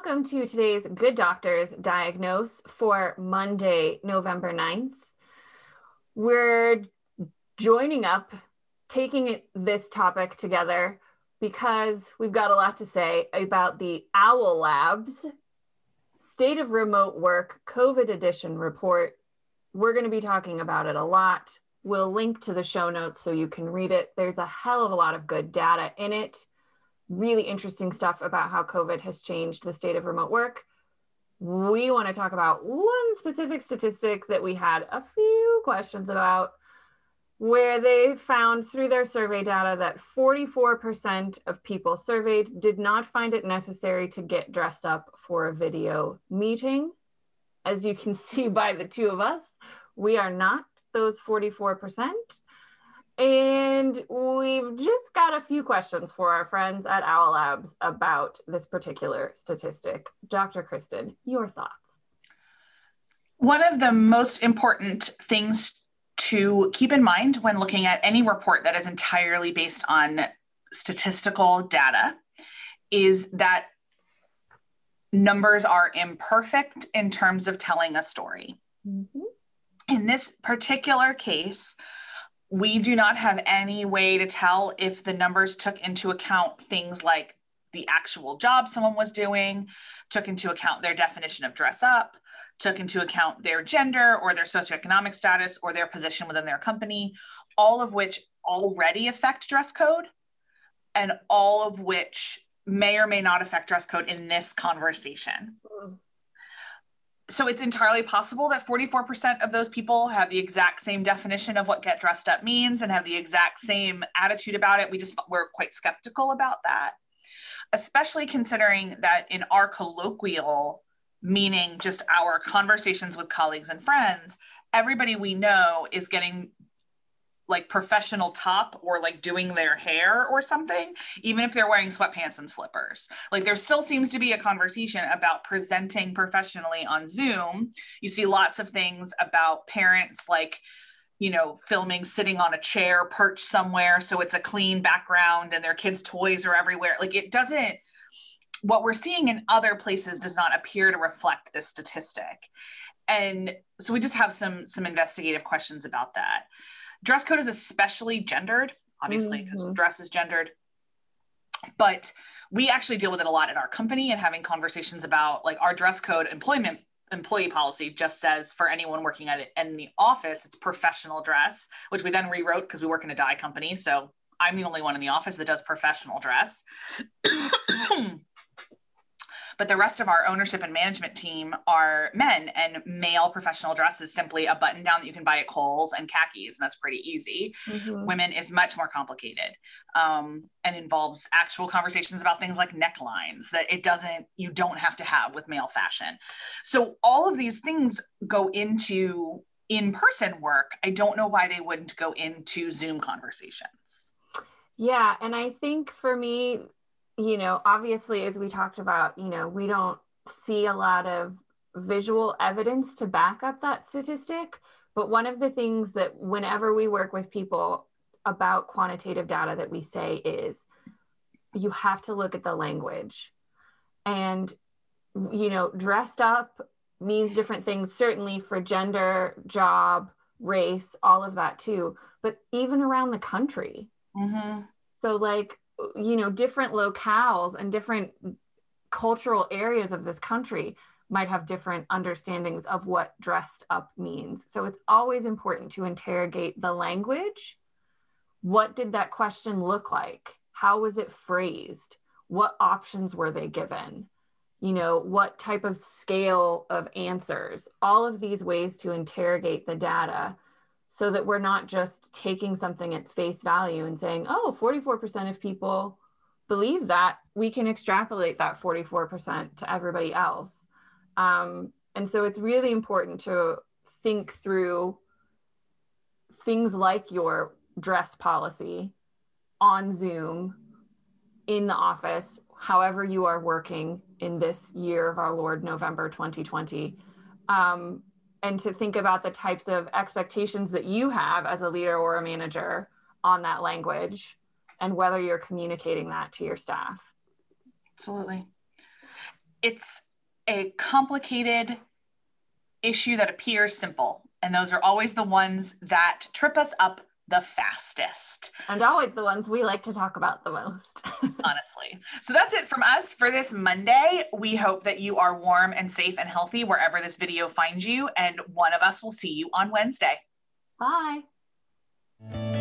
welcome to today's Good Doctors Diagnose for Monday, November 9th. We're joining up, taking this topic together because we've got a lot to say about the OWL Labs State of Remote Work COVID Edition report. We're going to be talking about it a lot. We'll link to the show notes so you can read it. There's a hell of a lot of good data in it. Really interesting stuff about how COVID has changed the state of remote work. We want to talk about one specific statistic that we had a few questions about, where they found through their survey data that 44% of people surveyed did not find it necessary to get dressed up for a video meeting. As you can see by the two of us, we are not those 44%. And we've just got a few questions for our friends at OWL Labs about this particular statistic. Dr. Kristen, your thoughts? One of the most important things to keep in mind when looking at any report that is entirely based on statistical data is that numbers are imperfect in terms of telling a story. Mm-hmm. In this particular case, we do not have any way to tell if the numbers took into account things like the actual job someone was doing, took into account their definition of dress up, took into account their gender or their socioeconomic status or their position within their company, all of which already affect dress code and all of which may or may not affect dress code in this conversation. So it's entirely possible that 44% of those people have the exact same definition of what get dressed up means and have the exact same attitude about it. We're quite skeptical about that, especially considering that in our colloquial, meaning just our conversations with colleagues and friends, everybody we know is getting like professional top or like doing their hair or something, even if they're wearing sweatpants and slippers. Like there still seems to be a conversation about presenting professionally on Zoom. You see lots of things about parents like, filming sitting on a chair perched somewhere so it's a clean background and their kids' toys are everywhere. Like what we're seeing in other places does not appear to reflect this statistic. And so we just have some investigative questions about that. Dress code is especially gendered, obviously, because dress is gendered. But we actually deal with it a lot at our company and having conversations about like our dress code employee policy just says for anyone working at it in the office, it's professional dress, which we then rewrote because we work in a dye company. So I'm the only one in the office that does professional dress. But the rest of our ownership and management team are men, and male professional dress is simply a button down that you can buy at Kohl's and khakis, and that's pretty easy. Mm-hmm. Women is much more complicated and involves actual conversations about things like necklines that you don't have to have with male fashion. So all of these things go into in-person work. I don't know why they wouldn't go into Zoom conversations. Yeah, and I think for me, obviously, as we talked about, we don't see a lot of visual evidence to back up that statistic. But one of the things that whenever we work with people about quantitative data that we say is you have to look at the language. And, dressed up means different things, certainly for gender, job, race, all of that too, but even around the country. Mm-hmm. So different locales and different cultural areas of this country might have different understandings of what dressed up means. So it's always important to interrogate the language. What did that question look like? How was it phrased? What options were they given? What type of scale of answers? All of these ways to interrogate the data so that we're not just taking something at face value and saying, 44% of people believe that. We can extrapolate that 44% to everybody else. And so it's really important to think through things like your dress policy on Zoom, in the office, however you are working in this year of our Lord, November 2020. And to think about the types of expectations that you have as a leader or a manager on that language and whether you're communicating that to your staff. Absolutely. it's a complicated issue that appears simple. And those are always the ones that trip us up the fastest. And always the ones we like to talk about the most. Honestly. So that's it from us for this Monday. We hope that you are warm and safe and healthy wherever this video finds you. And one of us will see you on Wednesday. Bye.